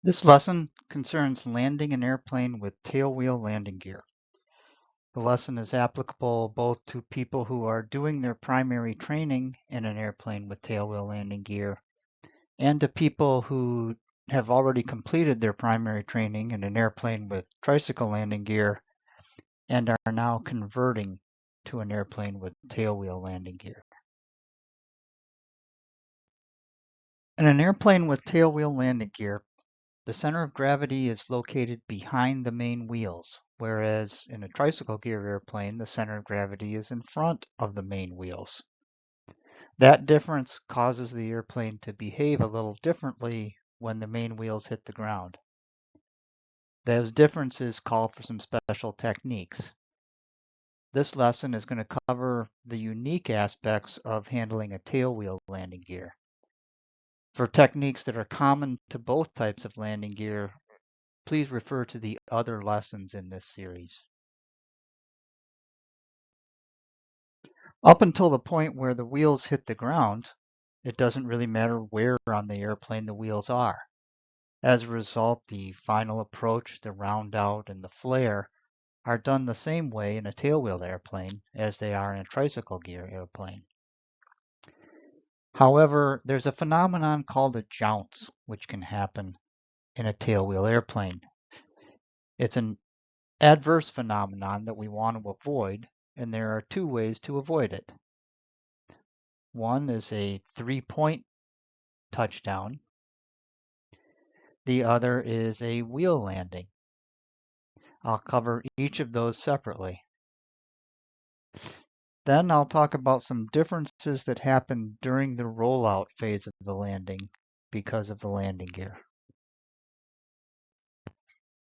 This lesson concerns landing an airplane with tailwheel landing gear. The lesson is applicable both to people who are doing their primary training in an airplane with tailwheel landing gear and to people who have already completed their primary training in an airplane with tricycle landing gear and are now converting to an airplane with tailwheel landing gear. In an airplane with tailwheel landing gear, the center of gravity is located behind the main wheels, whereas in a tricycle gear airplane, the center of gravity is in front of the main wheels. That difference causes the airplane to behave a little differently when the main wheels hit the ground. Those differences call for some special techniques. This lesson is going to cover the unique aspects of handling a tailwheel landing gear. For techniques that are common to both types of landing gear, please refer to the other lessons in this series. Up until the point where the wheels hit the ground, it doesn't really matter where on the airplane the wheels are. As a result, the final approach, the round out, and the flare are done the same way in a tailwheel airplane as they are in a tricycle gear airplane. However, there's a phenomenon called a jounce, which can happen in a tailwheel airplane. It's an adverse phenomenon that we want to avoid, and there are two ways to avoid it. One is a 3-point touchdown. The other is a wheel landing. I'll cover each of those separately. Then I'll talk about some differences that happen during the rollout phase of the landing because of the landing gear.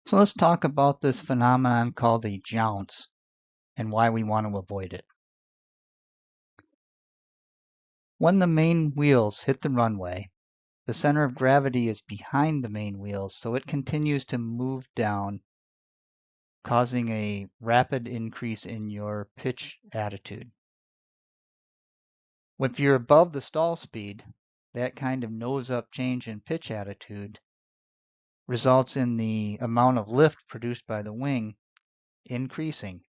So let's talk about this phenomenon called a jounce and why we want to avoid it. When the main wheels hit the runway, the center of gravity is behind the main wheels, so it continues to move down, causing a rapid increase in your pitch attitude. If you're above the stall speed, that kind of nose-up change in pitch attitude results in the amount of lift produced by the wing increasing.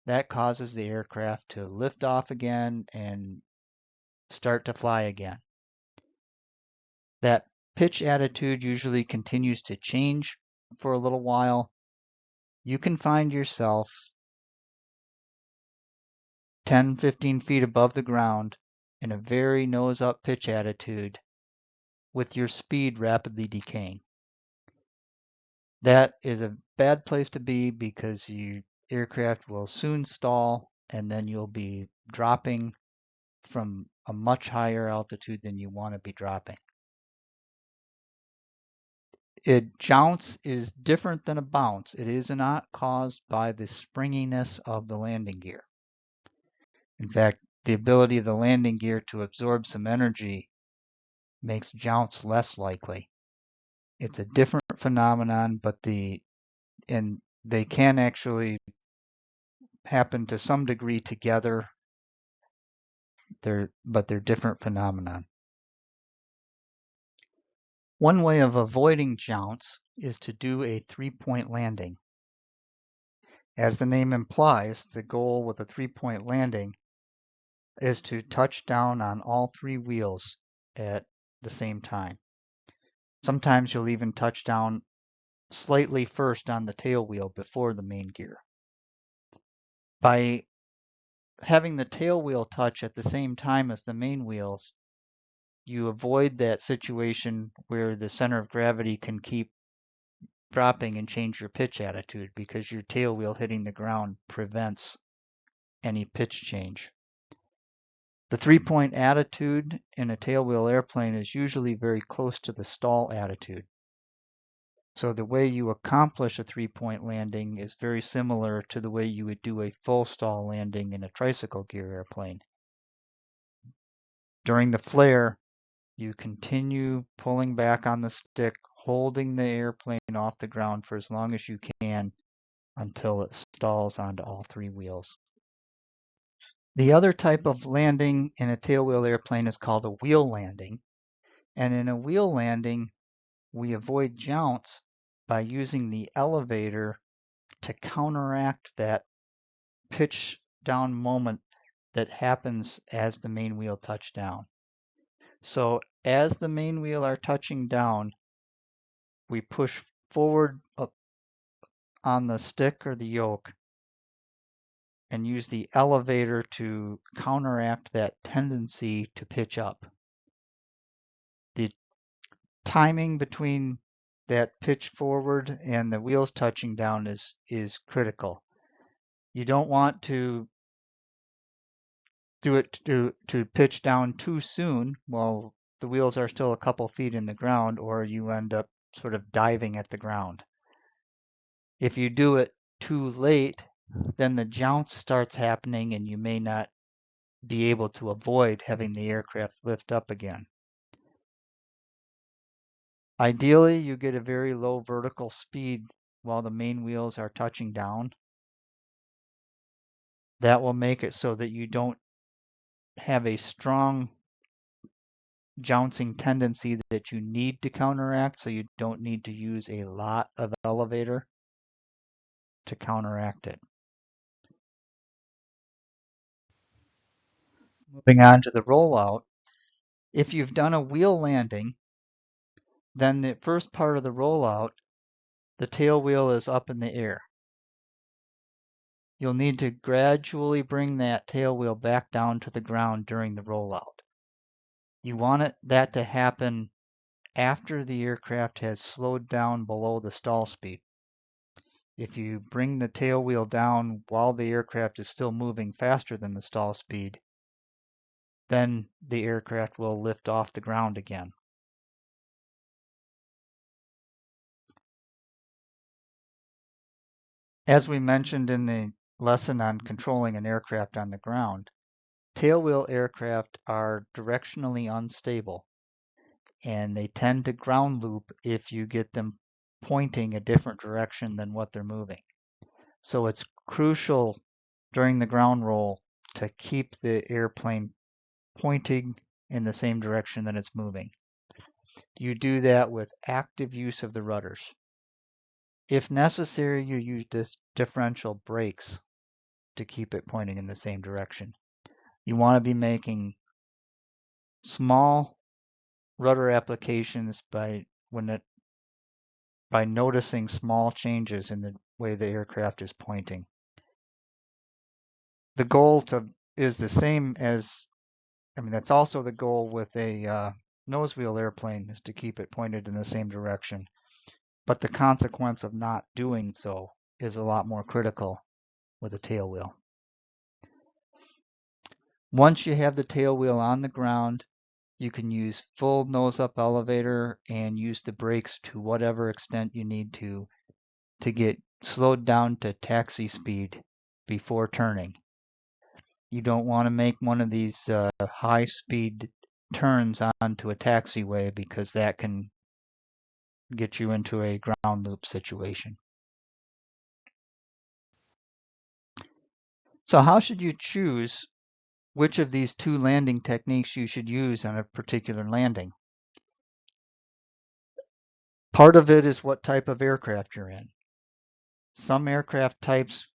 That causes the aircraft to lift off again and start to fly again. That pitch attitude usually continues to change for a little while. You can find yourself 10, 15 feet above the ground in a very nose-up pitch attitude with your speed rapidly decaying. That is a bad place to be because your aircraft will soon stall and then you'll be dropping from a much higher altitude than you want to be dropping. Jounce is different than a bounce. It is not caused by the springiness of the landing gear. In fact, the ability of the landing gear to absorb some energy makes jounce less likely. It's a different phenomenon, but they can actually happen to some degree together. They're different phenomena. One way of avoiding jounce is to do a 3-point landing. As the name implies, the goal with a 3-point landing is to touch down on all 3 wheels at the same time. Sometimes you'll even touch down slightly first on the tail wheel before the main gear. By having the tail wheel touch at the same time as the main wheels, you avoid that situation where the center of gravity can keep dropping and change your pitch attitude because your tail wheel hitting the ground prevents any pitch change. The 3-point attitude in a tailwheel airplane is usually very close to the stall attitude. So the way you accomplish a 3-point landing is very similar to the way you would do a full stall landing in a tricycle gear airplane. During the flare, you continue pulling back on the stick, holding the airplane off the ground for as long as you can until it stalls onto all 3 wheels. The other type of landing in a tailwheel airplane is called a wheel landing. And in a wheel landing, we avoid jounce by using the elevator to counteract that pitch down moment that happens as the main wheel touch down. So as the main wheel are touching down, we push forward on the stick or the yoke and use the elevator to counteract that tendency to pitch up. The timing between that pitch forward and the wheels touching down is critical. You don't want to do it to pitch down too soon while the wheels are still a couple feet in the ground, or you end up sort of diving at the ground. If you do it too late, then the jounce starts happening and you may not be able to avoid having the aircraft lift up again. Ideally, you get a very low vertical speed while the main wheels are touching down. That will make it so that you don't have a strong jouncing tendency that you need to counteract, so you don't need to use a lot of elevator to counteract it. Moving on to the rollout, if you've done a wheel landing, then the first part of the rollout, the tail wheel is up in the air. You'll need to gradually bring that tail wheel back down to the ground during the rollout. You want that to happen after the aircraft has slowed down below the stall speed. If you bring the tail wheel down while the aircraft is still moving faster than the stall speed, then the aircraft will lift off the ground again. As we mentioned in the lesson on controlling an aircraft on the ground, tailwheel aircraft are directionally unstable, and they tend to ground loop if you get them pointing a different direction than what they're moving. So it's crucial during the ground roll to keep the airplane pointing in the same direction that it's moving. You do that with active use of the rudders. If necessary, you use differential brakes to keep it pointing in the same direction. You want to be making small rudder applications by noticing small changes in the way the aircraft is pointing. The goal is the same as, that's also the goal with a nose wheel airplane, is to keep it pointed in the same direction. But the consequence of not doing so is a lot more critical with a tail wheel. Once you have the tail wheel on the ground, you can use full nose-up elevator and use the brakes to whatever extent you need to get slowed down to taxi speed before turning. You don't want to make one of these high-speed turns onto a taxiway, because that can get you into a ground loop situation. So how should you choose which of these two landing techniques you should use on a particular landing? Part of it is what type of aircraft you're in. Some aircraft types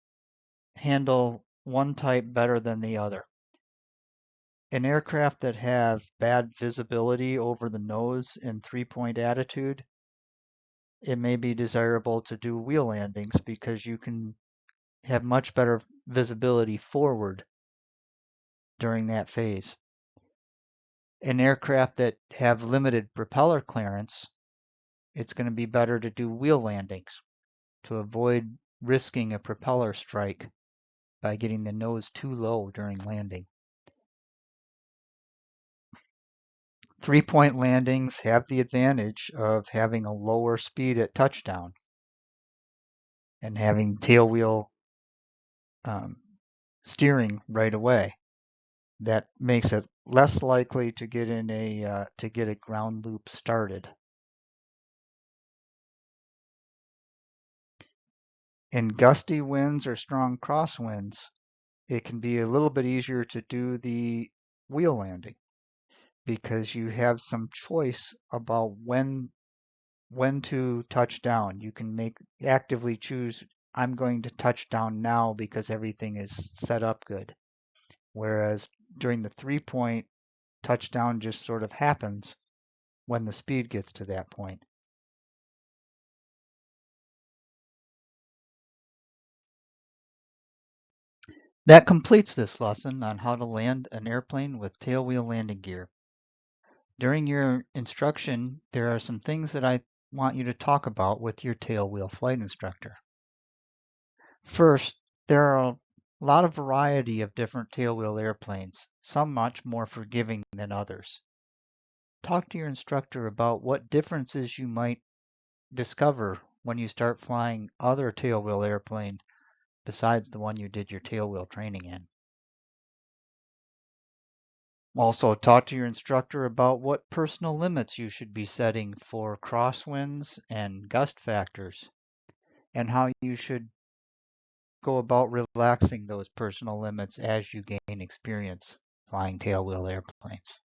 handle one type better than the other. An aircraft that have bad visibility over the nose in three-point attitude, it may be desirable to do wheel landings because you can have much better visibility forward during that phase. An aircraft that have limited propeller clearance, it's going to be better to do wheel landings to avoid risking a propeller strike by getting the nose too low during landing. Three-point landings have the advantage of having a lower speed at touchdown and having tail wheel steering right away. That makes it less likely to get a ground loop started. In gusty winds or strong crosswinds, it can be a little bit easier to do the wheel landing, because you have some choice about when when to touch down. You can actively choose, I'm going to touch down now because everything is set up good. Whereas during the 3-point, touchdown just sort of happens when the speed gets to that point. That completes this lesson on how to land an airplane with tailwheel landing gear. During your instruction, there are some things that I want you to talk about with your tailwheel flight instructor. First, there are a lot of variety of different tailwheel airplanes, some much more forgiving than others. Talk to your instructor about what differences you might discover when you start flying other tailwheel airplanes besides the one you did your tailwheel training in. Also, talk to your instructor about what personal limits you should be setting for crosswinds and gust factors, and how you should go about relaxing those personal limits as you gain experience flying tailwheel airplanes.